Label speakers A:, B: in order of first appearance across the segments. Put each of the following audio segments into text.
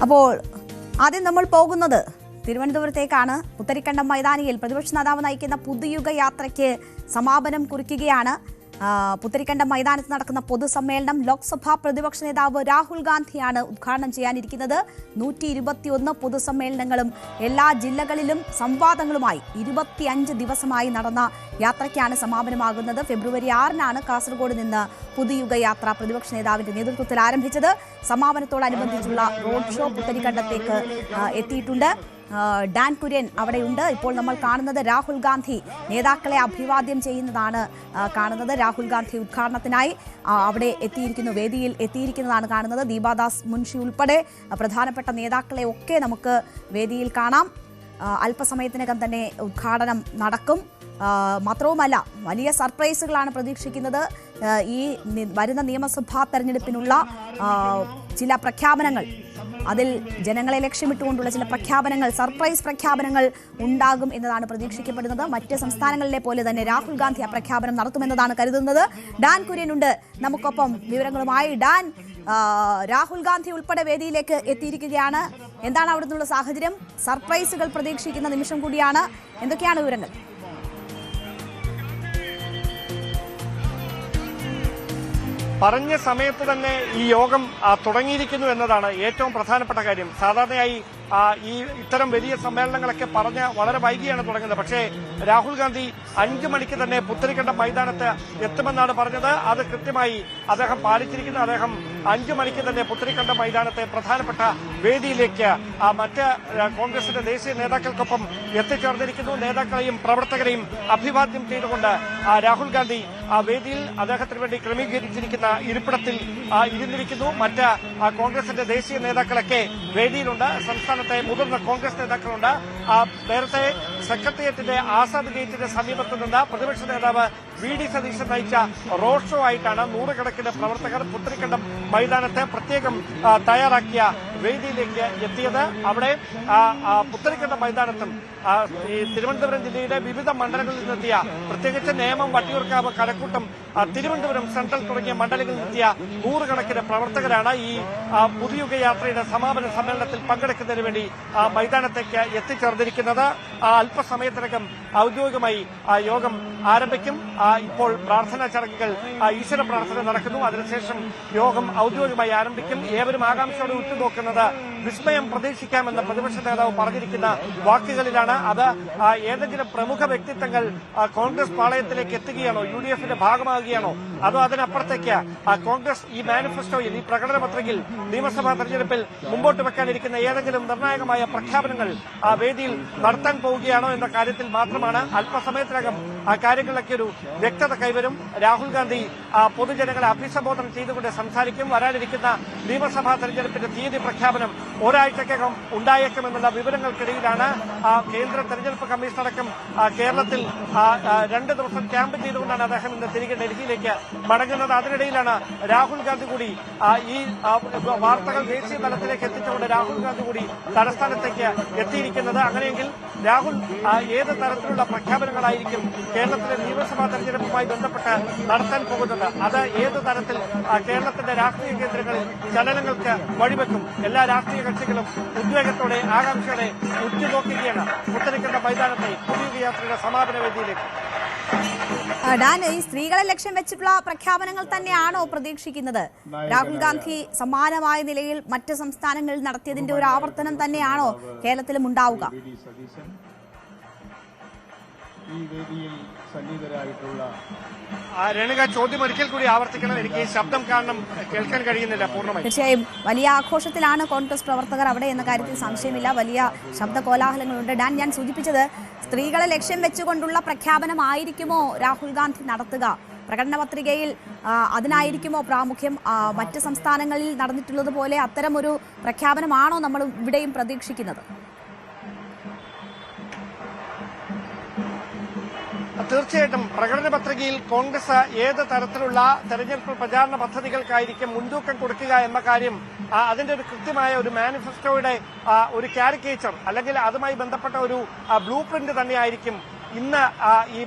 A: അപ്പോൾ ആദ്യം നമ്മൾ പോകുന്നത് തിരുവനന്തപുരത്തേക്കാണ്. പുത്തരിക്കണ്ടം മൈതാനിയിൽ പ്രതിപക്ഷ നേതാവ് നയിക്കുന്ന പുതുയുഗ യാത്രയ്ക്ക് സമാപനം കുറിക്കുകയാണ്. പുത്തരിക്കണ്ടം മൈതാനത്ത് നടക്കുന്ന പൊതുസമ്മേളനം ലോക്സഭാ പ്രതിപക്ഷ നേതാവ് രാഹുൽ ഗാന്ധിയാണ് ഉദ്ഘാടനം ചെയ്യാനിരിക്കുന്നത്. 121 പൊതുസമ്മേളനങ്ങളും എല്ലാ ജില്ലകളിലും സംവാദങ്ങളുമായി 25 ദിവസമായി നടന്ന യാത്രയ്ക്കാണ് സമാപനമാകുന്നത്. ഫെബ്രുവരി 6-നാണ് കാസർഗോഡ് നിന്ന് പുതുയുഗ യാത്ര പ്രതിപക്ഷ നേതാവിന്റെ നേതൃത്വത്തിൽ ആരംഭിച്ചത്. സമാപനത്തോടനുബന്ധിച്ചുള്ള റോഡ് ഷോ പുത്തരിക്കണ്ടത്തേക്ക് എത്തിയിട്ടുണ്ട്. ഡാൻ കുര്യൻ അവിടെയുണ്ട്. ഇപ്പോൾ നമ്മൾ കാണുന്നത് രാഹുൽ ഗാന്ധി നേതാക്കളെ അഭിവാദ്യം ചെയ്യുന്നതാണ് കാണുന്നത്. രാഹുൽ ഗാന്ധി ഉദ്ഘാടനത്തിനായി അവിടെ എത്തിയിരിക്കുന്നു, വേദിയിൽ എത്തിയിരിക്കുന്നതാണ് കാണുന്നത്. ദീപാദാസ് മുൻഷി ഉൾപ്പെടെ പ്രധാനപ്പെട്ട നേതാക്കളെ ഒക്കെ നമുക്ക് വേദിയിൽ കാണാം. അല്പസമയത്തിനകം തന്നെ ഉദ്ഘാടനം നടക്കും. മാത്രവുമല്ല, വലിയ സർപ്രൈസുകളാണ് പ്രതീക്ഷിക്കുന്നത്. ഈ വരുന്ന നിയമസഭാ തെരഞ്ഞെടുപ്പിനുള്ള ചില പ്രഖ്യാപനങ്ങൾ, അതിൽ ജനങ്ങളെ ലക്ഷ്യമിട്ടുകൊണ്ടുള്ള ചില പ്രഖ്യാപനങ്ങൾ, സർപ്രൈസ് പ്രഖ്യാപനങ്ങൾ ഉണ്ടാകും എന്നതാണ് പ്രതീക്ഷിക്കപ്പെടുന്നത്. മറ്റ് സംസ്ഥാനങ്ങളിലെ പോലെ തന്നെ രാഹുൽ ഗാന്ധി ആ പ്രഖ്യാപനം നടത്തുമെന്നതാണ് കരുതുന്നത്. ഡാൻ കുര്യനുണ്ട് നമുക്കൊപ്പം വിവരങ്ങളുമായി. ഡാൻ, രാഹുൽ ഗാന്ധി ഉൾപ്പെടെ വേദിയിലേക്ക് എത്തിയിരിക്കുകയാണ്. എന്താണ് അവിടെ നിന്നുള്ള സാഹചര്യം? സർപ്രൈസുകൾ പ്രതീക്ഷിക്കുന്ന നിമിഷം കൂടിയാണ്. എന്തൊക്കെയാണ് വിവരങ്ങൾ?
B: പറഞ്ഞ സമയത്ത് തന്നെ ഈ യോഗം തുടങ്ങിയിരിക്കുന്നു എന്നതാണ് ഏറ്റവും പ്രധാനപ്പെട്ട കാര്യം. സാധാരണയായി ഇത്തരം വലിയ സമ്മേളനങ്ങളൊക്കെ പറഞ്ഞ് വളരെ വൈകിയാണ് തുടങ്ങുന്നത്. പക്ഷേ രാഹുൽ ഗാന്ധി 5 മണിക്ക് തന്നെ പുത്തരിക്കണ്ടം മൈതാനത്ത് എത്തുമെന്നാണ് പറഞ്ഞത്. അത് കൃത്യമായി അദ്ദേഹം പാലിച്ചിരിക്കുന്നു. അദ്ദേഹം 5 മണിക്ക് തന്നെ പുത്തരിക്കണ്ടം മൈതാനത്തെ പ്രധാനപ്പെട്ട വേദിയിലേക്ക് മറ്റ് കോൺഗ്രസിന്റെ ദേശീയ നേതാക്കൾക്കൊപ്പം എത്തിച്ചേർന്നിരിക്കുന്നു. നേതാക്കളെയും പ്രവർത്തകരെയും അഭിവാദ്യം ചെയ്തുകൊണ്ട് രാഹുൽ ഗാന്ധി വേദിയിൽ അദ്ദേഹത്തിന് വേണ്ടി ക്രമീകരിച്ചിരിക്കുന്ന ഇരിപ്പിടത്തിൽ ഇരുന്നിരിക്കുന്നു. മറ്റ് കോൺഗ്രസിന്റെ ദേശീയ നേതാക്കളൊക്കെ വേദിയിലുണ്ട്. സംസ്ഥാനത്തെ മുതിർന്ന കോൺഗ്രസ് നേതാക്കളുണ്ട്. നേരത്തെ സെക്രട്ടേറിയറ്റിന്റെ ആസാദ് ഗേറ്റിന്റെ സമീപത്ത് നിന്ന് പ്രതിപക്ഷ നേതാവ് വി.ഡി. സതീശൻ നയിച്ച റോഡ് ഷോ ആയിട്ടാണ് നൂറുകണക്കിന് പ്രവർത്തകർ പുത്തരിക്കണ്ടം മൈതാനത്തെ പ്രത്യേകം തയ്യാറാക്കിയ വേദിയിലേക്ക് എത്തിയത്. അവിടെ പുത്തരിക്കണ്ടം മൈതാനത്തും ഈ തിരുവനന്തപുരം ജില്ലയുടെ വിവിധ മണ്ഡലങ്ങളിൽ നിന്നെത്തിയ, പ്രത്യേകിച്ച് നേമം, വട്ടിയൂർക്കാവ്, കഴക്കൂട്ടം, തിരുവനന്തപുരം സെൻട്രൽ തുടങ്ങിയ മണ്ഡലങ്ങളിൽ നിന്നെത്തിയ നൂറുകണക്കിന് പ്രവർത്തകരാണ് ഈ പുതുയുഗ യാത്രയുടെ സമാപന സമ്മേളനത്തിൽ പങ്കെടുക്കുന്നതിന് വേണ്ടി മൈതാനത്തേക്ക് എത്തിച്ചേർന്നിരിക്കുന്നത്. അല്പസമയത്തിനകം ഔദ്യോഗികമായി യോഗം ആരംഭിക്കും. ഇപ്പോൾ പ്രാർത്ഥനാ ചടങ്ങുകൾ, ഈശ്വര പ്രാർത്ഥന നടക്കുന്നു. അതിനുശേഷം യോഗം ഔദ്യോഗികമായി ആരംഭിക്കും. ഏവരും ആകാംക്ഷയോടെ ഉറ്റുനോക്കുന്നത് വിസ്മയം പ്രതീക്ഷിക്കാമെന്ന് പ്രതിപക്ഷ നേതാവ് പറഞ്ഞിരിക്കുന്ന വാക്കുകളിലാണ്. അത് ഏതെങ്കിലും പ്രമുഖ വ്യക്തിത്വങ്ങൾ കോൺഗ്രസ് പാളയത്തിലേക്ക് എത്തുകയാണോ, UDF-ന്റെ ഭാഗമാകുകയാണോ, അതോ അതിനപ്പുറത്തേക്ക് കോൺഗ്രസ് ഈ മാനിഫെസ്റ്റോയിൽ, ഈ പ്രകടന പത്രികയിൽ നിയമസഭാ തെരഞ്ഞെടുപ്പിൽ മുമ്പോട്ട് വെക്കാനിരിക്കുന്ന ഏതെങ്കിലും നിർണായകമായ പ്രഖ്യാപനങ്ങൾ വേദിയിൽ നടത്താൻ പോവുകയാണോ എന്ന കാര്യത്തിൽ മാത്രമാണ് അല്പസമയത്തിനകം ആ കാര്യങ്ങളിലൊക്കെ ഒരു വ്യക്തത കൈവരും. രാഹുൽ ഗാന്ധി പൊതുജനങ്ങളെ അഭിസംബോധന ചെയ്തുകൊണ്ട് സംസാരിക്കും. വരാനിരിക്കുന്ന നിയമസഭാ തെരഞ്ഞെടുപ്പിന്റെ തീയതി പ്രഖ്യാപനം ഒരാഴ്ചക്കകം ഉണ്ടായേക്കുമെന്നുള്ള വിവരങ്ങൾക്കിടയിലാണ് കേന്ദ്ര തെരഞ്ഞെടുപ്പ് കമ്മീഷൻ അടക്കം കേരളത്തിൽ 2 ദിവസം ക്യാമ്പ് ചെയ്തുകൊണ്ടാണ് അദ്ദേഹം ഇന്ന് തിരികെ ഡൽഹിയിലേക്ക് മടങ്ങുന്നത്. അതിനിടയിലാണ് രാഹുൽ ഗാന്ധി കൂടി ഈ വാർത്തകൾ ദേശീയ തലത്തിലേക്ക് എത്തിച്ചുകൊണ്ട് രാഹുൽ ഗാന്ധി കൂടി തലസ്ഥാനത്തേക്ക് എത്തിയിരിക്കുന്നത്. അങ്ങനെയെങ്കിൽ രാഹുൽ ഏത് തരത്തിലുള്ള പ്രഖ്യാപനങ്ങളായിരിക്കും കേരളത്തിലെ നിയമസഭാ തെരഞ്ഞെടുപ്പുമായി ബന്ധപ്പെട്ട് നടത്താൻ പോകുന്നത്? അത് ഏത് തരത്തിൽ കേരളത്തിന്റെ രാഷ്ട്രീയ കേന്ദ്രങ്ങളിൽ ചലനങ്ങൾക്ക് വഴിവെക്കും? എല്ലാ രാഷ്ട്രീയ കക്ഷികളും ഉദ്വേഗത്തോടെ, ആകാംക്ഷയോടെ ഉറ്റുനോക്കുകയാണ് പുത്തരിക്കണ്ടം മൈതാനത്തെ പുതിയ യാത്രയുടെ സമാപന വേദിയിലേക്ക്.
A: ഡാൻ, ഈ സ്ത്രീകളെ ലക്ഷ്യം വെച്ചിട്ടുള്ള പ്രഖ്യാപനങ്ങൾ തന്നെയാണോ പ്രതീക്ഷിക്കുന്നത്? രാഹുൽ ഗാന്ധി സമാനമായ നിലയിൽ മറ്റ് സംസ്ഥാനങ്ങളിൽ നടത്തിയതിന്റെ ഒരു ആവർത്തനം തന്നെയാണോ കേരളത്തിലും ഉണ്ടാവുക?
C: ഈ വേദിയിൽ സന്നിഹിതരായിട്ടുള്ള
B: രേണുക, ചോദ്യം ഒരിക്കൽ കൂടി ആവർത്തിക്കണം. എനിക്ക് ശബ്ദം കാരണം കേൾക്കാൻ കഴിയുന്നില്ല പൂർണ്ണമായി.
A: തീർച്ചയായും വലിയ ആഘോഷത്തിലാണ് കോൺഗ്രസ് പ്രവർത്തകർ അവിടെ എന്ന കാര്യത്തിൽ സംശയമില്ല. വലിയ ശബ്ദ കോലാഹലങ്ങളുണ്ട്. ഡാൻ, ഞാൻ സൂചിപ്പിച്ചത് സ്ത്രീകളെ ലക്ഷ്യം വെച്ചുകൊണ്ടുള്ള പ്രഖ്യാപനമായിരിക്കുമോ രാഹുൽ ഗാന്ധി നടത്തുക? പ്രകടന പത്രികയിൽ അതിനായിരിക്കുമോ പ്രാമുഖ്യം? മറ്റ് സംസ്ഥാനങ്ങളിൽ നടന്നിട്ടുള്ളതുപോലെ അത്തരമൊരു പ്രഖ്യാപനമാണോ നമ്മൾ ഇവിടെയും പ്രതീക്ഷിക്കുന്നത്?
B: തീർച്ചയായിട്ടും പ്രകടന പത്രികയിൽ കോൺഗ്രസ് ഏത് തരത്തിലുള്ള തെരഞ്ഞെടുപ്പ് പ്രചാരണ പദ്ധതികൾക്കായിരിക്കും മുൻതൂക്കം കൊടുക്കുക എന്ന കാര്യം, അതിന്റെ ഒരു കൃത്യമായ ഒരു മാനിഫെസ്റ്റോയുടെ ഒരു കാരിക്കേച്ചർ അല്ലെങ്കിൽ അതുമായി ബന്ധപ്പെട്ട ഒരു ബ്ലൂ പ്രിന്റ് തന്നെയായിരിക്കും ഇന്ന് ഈ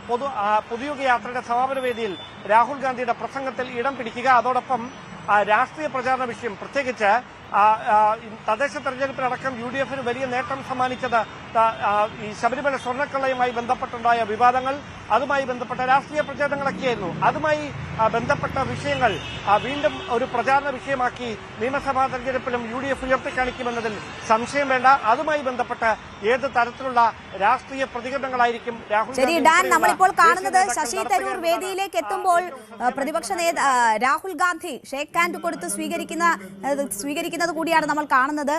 B: പുതുയുഗ യാത്രയുടെ സമാപന വേദിയിൽ രാഹുൽ ഗാന്ധിയുടെ പ്രസംഗത്തിൽ ഇടം പിടിക്കുക. അതോടൊപ്പം രാഷ്ട്രീയ പ്രചാരണ വിഷയം, പ്രത്യേകിച്ച് തദ്ദേശ തെരഞ്ഞെടുപ്പിനടക്കം UDF-ന് വലിയ നേട്ടം സമ്മാനിച്ചത് ഈ ശബരിമല സ്വർണ്ണക്കള്ളയുമായി ബന്ധപ്പെട്ടുണ്ടായ വിവാദങ്ങൾ, അതുമായി ബന്ധപ്പെട്ട രാഷ്ട്രീയ പ്രചാരണങ്ങളൊക്കെയായിരുന്നു. അതുമായി ബന്ധപ്പെട്ട വിഷയങ്ങൾ വീണ്ടും ഒരു പ്രചാരണ വിഷയമാക്കി നിയമസഭാ തെരഞ്ഞെടുപ്പിലും UDF ഉയർത്തിക്കാണിക്കുമെന്നതിൽ സംശയം വേണ്ട. അതുമായി ബന്ധപ്പെട്ട് ഏത് തരത്തിലുള്ള രാഷ്ട്രീയ പ്രതികരണങ്ങളായിരിക്കും രാഹുൽ
A: ശരി ഡാൻ, നമ്മളിപ്പോൾ കാണുന്നത് ശശി തരൂർ വേദിയിലേക്ക് എത്തുമ്പോൾ പ്രതിപക്ഷ രാഹുൽ ഗാന്ധി ഷേക്ക് ഹാൻഡ് കൊടുത്ത് സ്വീകരിക്കുന്നത് കൂടിയാണ് നമ്മൾ കാണുന്നത്.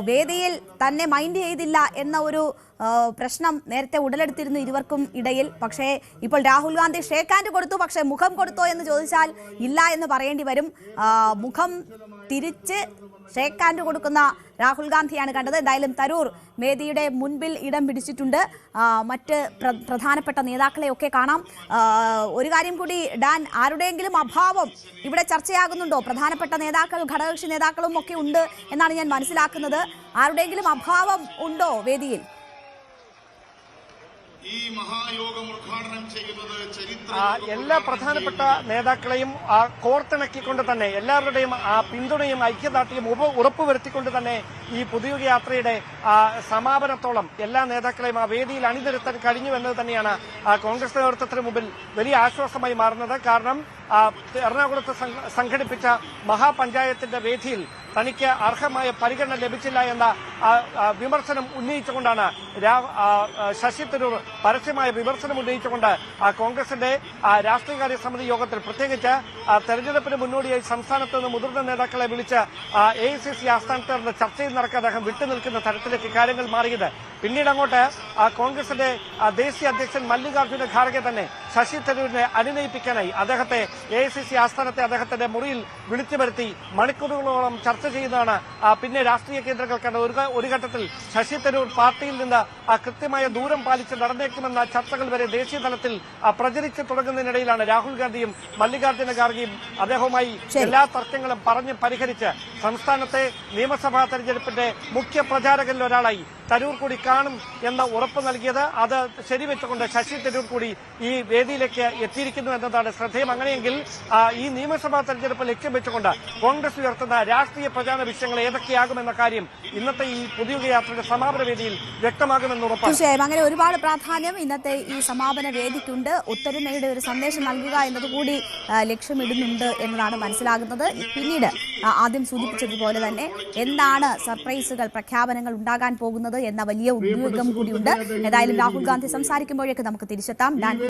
A: വേദിയിൽ തന്നെ മൈൻഡ് ചെയ്തില്ല എന്ന ഒരു പ്രശ്നം നേരത്തെ ഉടലെടുത്തിരുന്നു ഇരുവർക്കും ഇടയിൽ. പക്ഷേ ഇപ്പോൾ രാഹുൽ ഗാന്ധി ഷേക്ക് ഹാൻഡ് കൊടുത്തു, പക്ഷേ മുഖം കൊടുത്തോ എന്ന് ചോദിച്ചാൽ ഇല്ല എന്ന് പറയേണ്ടി വരും. മുഖം തിരിച്ച് ഷേക്ക് ഹാൻഡ് കൊടുക്കുന്ന രാഹുൽ ഗാന്ധിയാണ് കണ്ടത്. എന്തായാലും തരൂർ വേദിയുടെ മുൻപിൽ ഇടം പിടിച്ചിട്ടുണ്ട്. മറ്റ് പ്രധാനപ്പെട്ട നേതാക്കളെയൊക്കെ കാണാം. ഒരു കാര്യം കൂടി ഡാൻ, ആരുടെയെങ്കിലും അഭാവം ഇവിടെ ചർച്ചയാകുന്നുണ്ടോ? പ്രധാനപ്പെട്ട നേതാക്കൾ, ഘടകകക്ഷി നേതാക്കളും ഒക്കെ ഉണ്ട് എന്നാണ് ഞാൻ മനസ്സിലാക്കുന്നത്. ആരുടെയെങ്കിലും അഭാവം ഉണ്ടോ വേദിയിൽ?
D: ഈ മഹായോഗം ഉദ്ഘാടനം ചെയ്യുന്നത്
B: എല്ലാ പ്രധാനപ്പെട്ട നേതാക്കളെയും കോർത്തിണക്കിക്കൊണ്ട് തന്നെ എല്ലാവരുടെയും പിന്തുണയും ഐക്യദാർഢ്യവും ഉറപ്പുവരുത്തിക്കൊണ്ട് തന്നെ ഈ പുതുയുഗ യാത്രയുടെ സമാപനത്തോളം എല്ലാ നേതാക്കളെയും ആ വേദിയിൽ അണിനിരത്താൻ കഴിഞ്ഞു എന്നത് തന്നെയാണ് കോൺഗ്രസ് നേതൃത്വത്തിന് മുമ്പിൽ വലിയ ആശ്വാസമായി മാറുന്നത്. കാരണം എറണാകുളത്ത് സംഘടിപ്പിച്ച മഹാപഞ്ചായത്തിന്റെ വേദിയിൽ തനിക്ക് അർഹമായ പരിഗണന ലഭിച്ചില്ല എന്ന വിമർശനം ഉന്നയിച്ചുകൊണ്ടാണ് ശശി തരൂർ പരസ്യമായ വിമർശനം ഉന്നയിച്ചുകൊണ്ട് കോൺഗ്രസിന്റെ രാഷ്ട്രീയകാര്യ സമിതി യോഗത്തിൽ, പ്രത്യേകിച്ച് തെരഞ്ഞെടുപ്പിന് മുന്നോടിയായി സംസ്ഥാനത്ത് നിന്ന് മുതിർന്ന നേതാക്കളെ വിളിച്ച് AICC ആസ്ഥാനത്ത് നിന്ന് ചർച്ചയിൽ നടക്കാൻ അദ്ദേഹം വിട്ടുനിൽക്കുന്ന തരത്തിലേക്ക് കാര്യങ്ങൾ മാറിയത്. പിന്നീട് അങ്ങോട്ട് കോൺഗ്രസിന്റെ ദേശീയ അധ്യക്ഷൻ മല്ലികാർജ്ജുന ഖാർഗെ തന്നെ ശശി തരൂരിനെ അനുനയിപ്പിക്കാനായി അദ്ദേഹത്തെ AICC ആസ്ഥാനത്തെ അദ്ദേഹത്തിന്റെ മുറിയിൽ വിളിച്ചു വരുത്തി മണിക്കൂറുകളോളം ചർച്ച ചെയ്യുന്നതാണ് പിന്നെ രാഷ്ട്രീയ കേന്ദ്രങ്ങൾ കണ്ട. ഒരു ഘട്ടത്തിൽ ശശി തരൂർ പാർട്ടിയിൽ നിന്ന് കൃത്യമായ ദൂരം പാലിച്ച് നടന്നേക്കുമെന്ന ചർച്ചകൾ വരെ ദേശീയ തലത്തിൽ പ്രചരിച്ചു തുടങ്ങുന്നതിനിടയിലാണ് രാഹുൽ ഗാന്ധിയും മല്ലികാർജ്ജുന ഖാർഗെയും അദ്ദേഹവുമായി എല്ലാ തർക്കങ്ങളും പറഞ്ഞ് പരിഹരിച്ച് സംസ്ഥാനത്തെ നിയമസഭാ തെരഞ്ഞെടുപ്പിന്റെ മുഖ്യ പ്രചാരകരിൽ ഒരാളായി തരൂർ കൂടി കാണും എന്ന ഉറപ്പ് നൽകിയത്. അത് ശരിവെച്ചുകൊണ്ട് ശശി തരൂർ കൂടി ഈ വേദിയിലേക്ക് എത്തിയിരിക്കുന്നു എന്നതാണ് ശ്രദ്ധേയം. അങ്ങനെയെങ്കിൽ ഈ നിയമസഭാ തെരഞ്ഞെടുപ്പ് ലക്ഷ്യം വെച്ചുകൊണ്ട് കോൺഗ്രസ് ഉയർത്തുന്ന രാഷ്ട്രീയ പ്രചാരണ വിഷയങ്ങൾ ഏതൊക്കെയാകുമെന്ന കാര്യം ഇന്നത്തെ ഈ പുതുയുഗ യാത്രയുടെ സമാപന വേദിയിൽ വ്യക്തമാകുമെന്ന് ഉറപ്പാണ്.
A: തീർച്ചയായും അങ്ങനെ ഒരുപാട് പ്രാധാന്യം ഇന്നത്തെ ഈ സമാപന വേദിക്കുണ്ട്. ഒത്തൊരുമയുടെ ഒരു സന്ദേശം നൽകുക എന്നതുകൂടി ലക്ഷ്യമിടുന്നുണ്ട് എന്നതാണ് മനസ്സിലാകുന്നത്. പിന്നീട് ആദ്യം സൂചിപ്പിച്ചതുപോലെ തന്നെ എന്താണ് സർപ്രൈസുകൾ, പ്രഖ്യാപനങ്ങൾ ഉണ്ടാകാൻ പോകുന്നത് എന്ന വലിയ ഉദ്വേഗം കൂടിയുണ്ട്. ഏതായാലും രാഹുൽ ഗാന്ധി സംസാരിക്കുമ്പോഴേക്ക് നമുക്ക് തിരിച്ചെത്താം.